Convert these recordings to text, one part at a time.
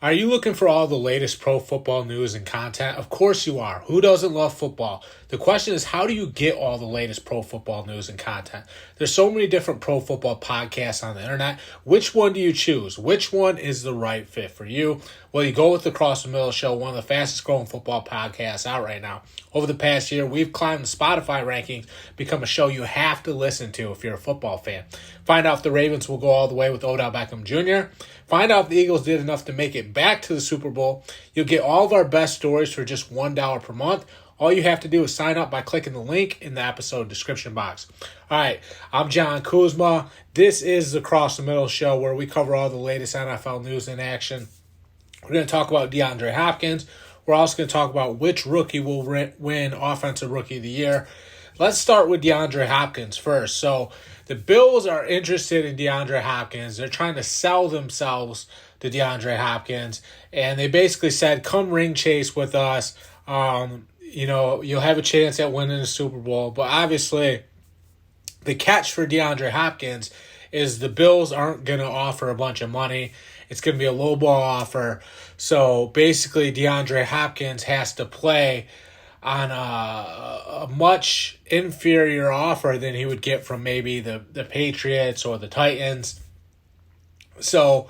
Are you looking for all the latest pro football news and content? Of course you are. Who doesn't love football? The question is, how do you get all the latest pro football news and content? There's so many different pro football podcasts on the internet. Which one do you choose? Which one is the right fit for you? Well, you go with the Cross the Middle Show, one of the fastest growing football podcasts out right now. Over the past year, we've climbed the Spotify rankings, become a show you have to listen to if you're a football fan. Find out if the Ravens will go all the way with Odell Beckham Jr. Find out if the Eagles did enough to make it back to the Super Bowl. You'll get all of our best stories for just $1 per month. All you have to do is sign up by clicking the link in the episode description box. All right, I'm John Kuzma. This is the Cross the Middle Show where we cover all the latest NFL news in action. We're going to talk about DeAndre Hopkins. We're also going to talk about which rookie will win Offensive Rookie of the Year. Let's start with DeAndre Hopkins first. So the Bills are interested in DeAndre Hopkins. They're trying to sell themselves to DeAndre Hopkins. And they basically said, come ring chase with us. You'll have a chance at winning the Super Bowl. But obviously, the catch for DeAndre Hopkins is the Bills aren't going to offer a bunch of money. It's going to be a low ball offer. So basically, DeAndre Hopkins has to play on a much inferior offer than he would get from maybe the Patriots or the Titans. So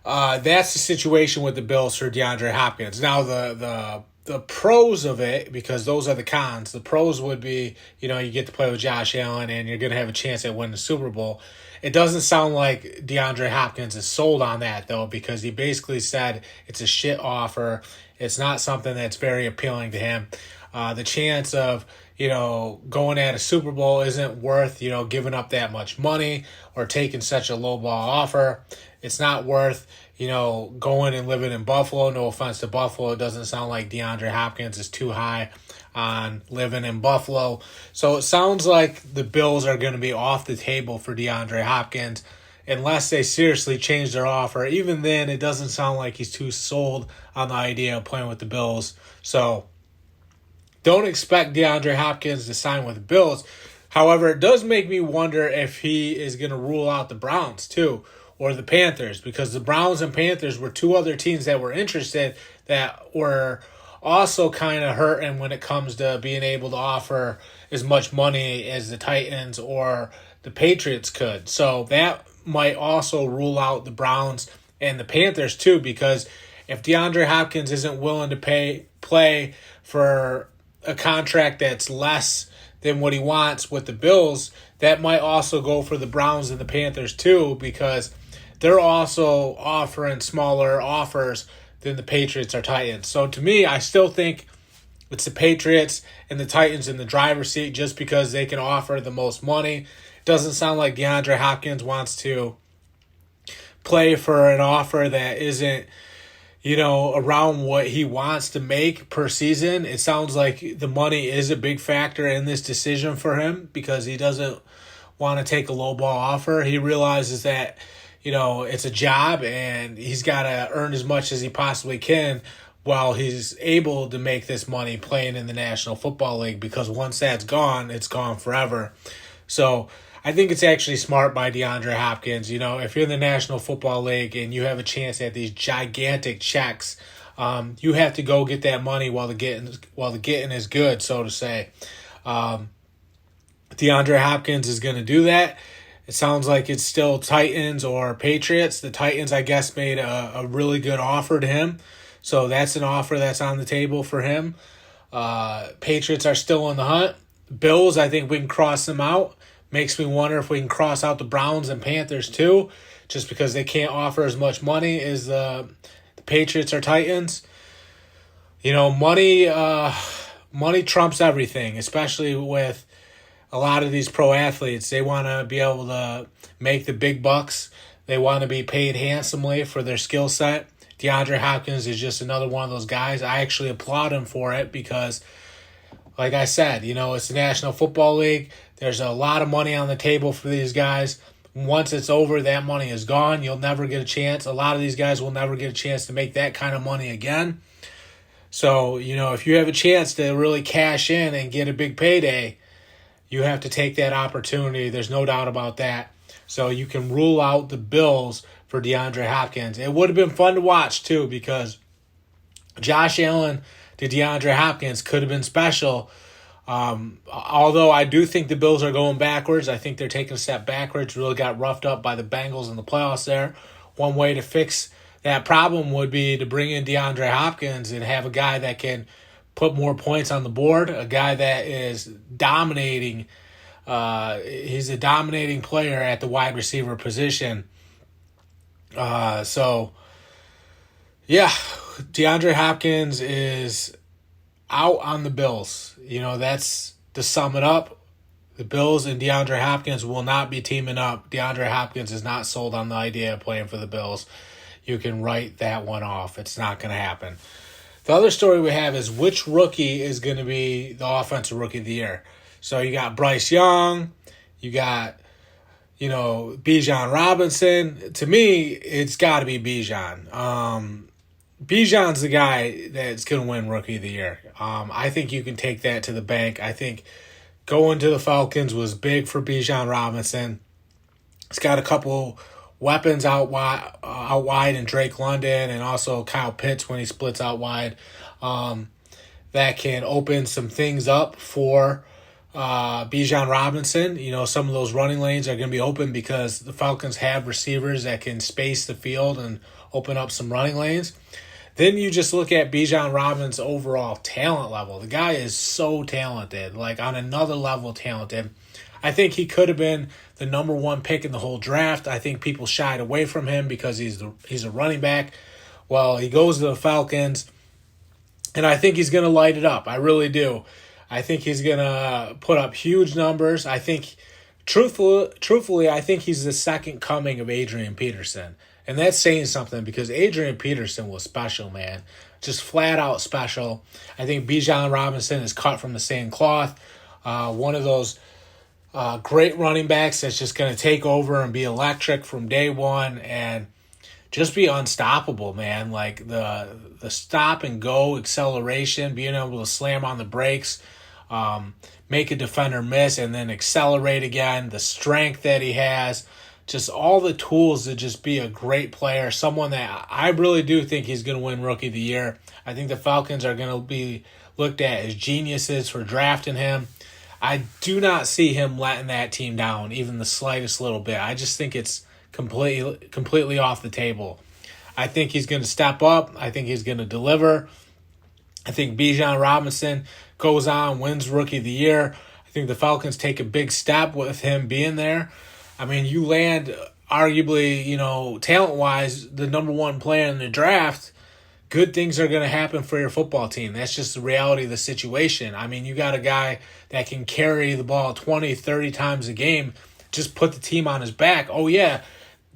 that's the situation with the Bills for DeAndre Hopkins. Now, the pros of it, because those are the cons, the pros would be, you get to play with Josh Allen and you're going to have a chance at winning the Super Bowl. It doesn't sound like DeAndre Hopkins is sold on that, though, because he basically said it's a shit offer. It's not something that's very appealing to him. The chance of, going at a Super Bowl isn't worth, giving up that much money or taking such a low ball offer. It's not worth, going and living in Buffalo. No offense to Buffalo. It doesn't sound like DeAndre Hopkins is too high on living in Buffalo. So it sounds like the Bills are going to be off the table for DeAndre Hopkins unless they seriously change their offer. Even then, it doesn't sound like he's too sold on the idea of playing with the Bills. So don't expect DeAndre Hopkins to sign with the Bills. However, it does make me wonder if he is going to rule out the Browns too, or the Panthers, because the Browns and Panthers were two other teams that were interested that were also kind of hurting when it comes to being able to offer as much money as the Titans or the Patriots could. So that might also rule out the Browns and the Panthers too, because if DeAndre Hopkins isn't willing to play for a contract that's less than what he wants with the Bills, that might also go for the Browns and the Panthers too, because they're also offering smaller offers than the Patriots or Titans. So to me, I still think it's the Patriots and the Titans in the driver's seat just because they can offer the most money. It doesn't sound like DeAndre Hopkins wants to play for an offer that isn't, around what he wants to make per season. It sounds like the money is a big factor in this decision for him because he doesn't want to take a low ball offer. He realizes that it's a job and he's got to earn as much as he possibly can while he's able to make this money playing in the National Football League, because once that's gone, it's gone forever. So I think it's actually smart by DeAndre Hopkins. If you're in the National Football League and you have a chance at these gigantic checks, you have to go get that money while the getting is good, so to say. DeAndre Hopkins is going to do that. It sounds like it's still Titans or Patriots. The Titans, I guess, made a really good offer to him. So that's an offer that's on the table for him. Patriots are still on the hunt. Bills, I think we can cross them out. Makes me wonder if we can cross out the Browns and Panthers too, just because they can't offer as much money as the Patriots or Titans. Money trumps everything, especially with a lot of these pro athletes. They want to be able to make the big bucks. They want to be paid handsomely for their skill set. DeAndre Hopkins is just another one of those guys. I actually applaud him for it because, like I said, it's the National Football League. There's a lot of money on the table for these guys. Once it's over, that money is gone. You'll never get a chance. A lot of these guys will never get a chance to make that kind of money again. So, if you have a chance to really cash in and get a big payday, you have to take that opportunity. There's no doubt about that. So you can rule out the Bills for DeAndre Hopkins. It would have been fun to watch, too, because Josh Allen to DeAndre Hopkins could have been special. Although I do think the Bills are going backwards. I think they're taking a step backwards. Really got roughed up by the Bengals in the playoffs there. One way to fix that problem would be to bring in DeAndre Hopkins and have a guy that can put more points on the board, a guy that is dominating. He's a dominating player at the wide receiver position. DeAndre Hopkins is out on the Bills. That's to sum it up. The Bills and DeAndre Hopkins will not be teaming up. DeAndre Hopkins is not sold on the idea of playing for the Bills. You can write that one off. It's not going to happen. The other story we have is which rookie is going to be the offensive rookie of the year. So you got Bryce Young, you got, Bijan Robinson. To me, it's got to be Bijan. Bijan's the guy that's going to win rookie of the year. I think you can take that to the bank. I think going to the Falcons was big for Bijan Robinson. He's got a couple weapons out wide in Drake London and also Kyle Pitts when he splits out wide. That can open some things up for Bijan Robinson. Some of those running lanes are going to be open because the Falcons have receivers that can space the field and open up some running lanes. Then you just look at Bijan Robinson's overall talent level. The guy is so talented, like on another level talented. I think he could have been the number one pick in the whole draft. I think people shied away from him because he's a running back. Well, he goes to the Falcons, and I think he's going to light it up. I really do. I think he's going to put up huge numbers. I think, truthfully, I think he's the second coming of Adrian Peterson. And that's saying something because Adrian Peterson was special, man. Just flat out special. I think Bijan Robinson is cut from the same cloth. One of those great running backs that's just going to take over and be electric from day one and just be unstoppable, man. Like the stop and go acceleration, being able to slam on the brakes, make a defender miss and then accelerate again, the strength that he has, just all the tools to just be a great player, someone that I really do think he's going to win Rookie of the Year. I think the Falcons are going to be looked at as geniuses for drafting him. I do not see him letting that team down even the slightest little bit. I just think it's completely off the table. I think he's going to step up. I think he's going to deliver. I think Bijan Robinson goes on, wins Rookie of the Year. I think the Falcons take a big step with him being there. I mean, you land arguably, talent-wise, the number one player in the draft. Good things are going to happen for your football team. That's just the reality of the situation. I mean, you got a guy that can carry the ball 20, 30 times a game, just put the team on his back. Oh, yeah,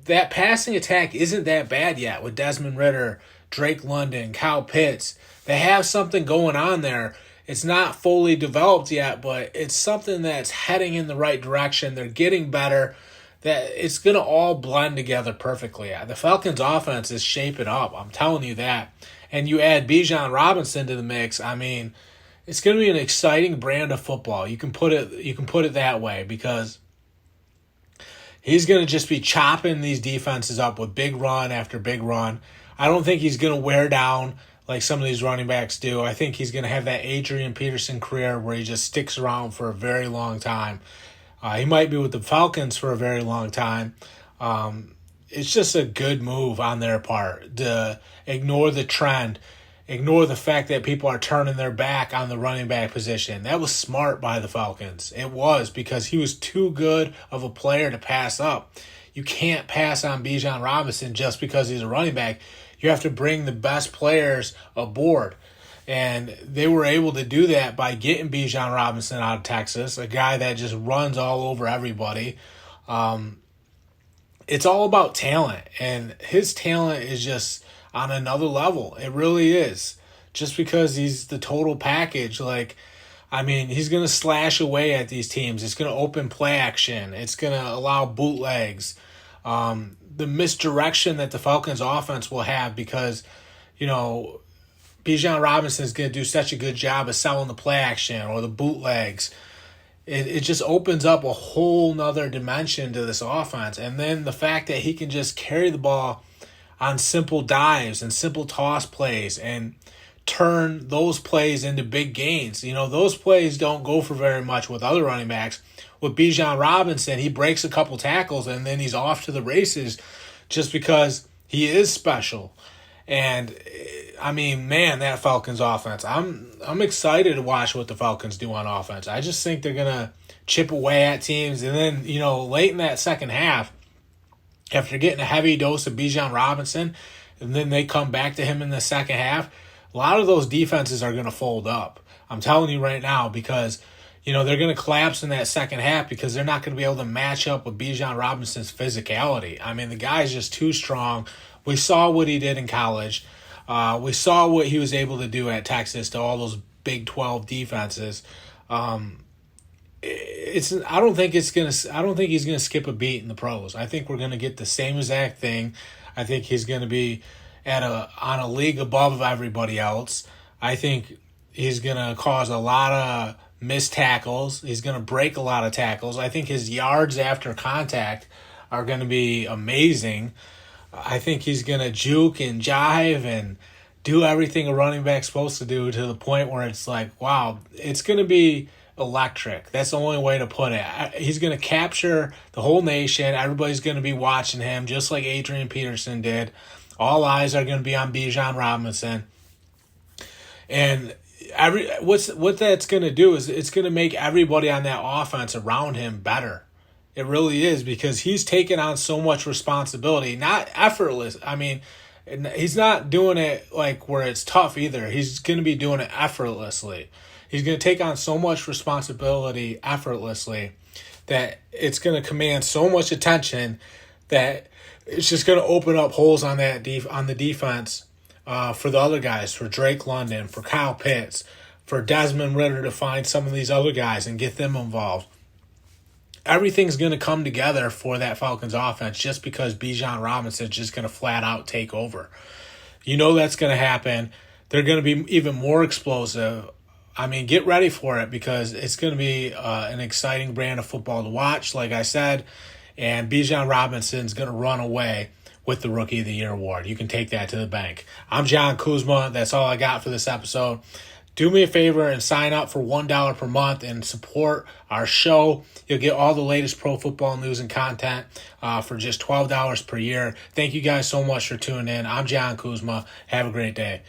that passing attack isn't that bad yet with Desmond Ridder, Drake London, Kyle Pitts. They have something going on there. It's not fully developed yet, but it's something that's heading in the right direction. They're getting better. That it's going to all blend together perfectly. The Falcons' offense is shaping up. I'm telling you that. And you add Bijan Robinson to the mix. I mean, it's going to be an exciting brand of football. You can put it that way because he's going to just be chopping these defenses up with big run after big run. I don't think he's going to wear down like some of these running backs do. I think he's going to have that Adrian Peterson career where he just sticks around for a very long time. He might be with the Falcons for a very long time. It's just a good move on their part to ignore the trend, ignore the fact that people are turning their back on the running back position. That was smart by the Falcons. It was because he was too good of a player to pass up. You can't pass on Bijan Robinson just because he's a running back. You have to bring the best players aboard. And they were able to do that by getting Bijan Robinson out of Texas, a guy that just runs all over everybody. It's all about talent, and his talent is just on another level. It really is. Just because he's the total package, he's going to slash away at these teams. It's going to open play action. It's going to allow bootlegs. The misdirection that the Falcons offense will have because, Bijan Robinson is going to do such a good job of selling the play action or the bootlegs. it just opens up a whole nother dimension to this offense. And then the fact that he can just carry the ball on simple dives and simple toss plays and turn those plays into big gains. Those plays don't go for very much with other running backs. With Bijan Robinson, he breaks a couple tackles and then he's off to the races just because he is special. And I mean, man, that Falcons offense, I'm excited to watch what the Falcons do on offense. I just think they're going to chip away at teams. And then, late in that second half, after getting a heavy dose of Bijan Robinson, and then they come back to him in the second half, a lot of those defenses are going to fold up. I'm telling you right now, because they're going to collapse in that second half because they're not going to be able to match up with Bijan Robinson's physicality. I mean, the guy's just too strong. We saw what he did in college. We saw what he was able to do at Texas to all those Big 12 defenses. I don't think he's gonna skip a beat in the pros. I think we're gonna get the same exact thing. I think he's gonna be on a league above everybody else. I think he's gonna cause a lot of missed tackles. He's gonna break a lot of tackles. I think his yards after contact are gonna be amazing. I think he's going to juke and jive and do everything a running back's supposed to do, to the point where it's like, wow, it's going to be electric. That's the only way to put it. He's going to capture the whole nation. Everybody's going to be watching him, just like Adrian Peterson did. All eyes are going to be on Bijan Robinson. And what that's going to do is it's going to make everybody on that offense around him better. It really is, because he's taken on so much responsibility, not effortless. I mean, he's not doing it like where it's tough either. He's going to be doing it effortlessly. He's going to take on so much responsibility effortlessly that it's going to command so much attention that it's just going to open up holes on on the defense for the other guys, for Drake London, for Kyle Pitts, for Desmond Ridder to find some of these other guys and get them involved. Everything's going to come together for that Falcons offense just because Bijan Robinson is just going to flat out take over. That's going to happen. They're going to be even more explosive. I mean, get ready for it, because it's going to be an exciting brand of football to watch, like I said. And Bijan Robinson's going to run away with the Rookie of the Year award. You can take that to the bank. I'm John Kuzma. That's all I got for this episode. Do me a favor and sign up for $1 per month and support our show. You'll get all the latest pro football news and content for just $12 per year. Thank you guys so much for tuning in. I'm John Kuzma. Have a great day.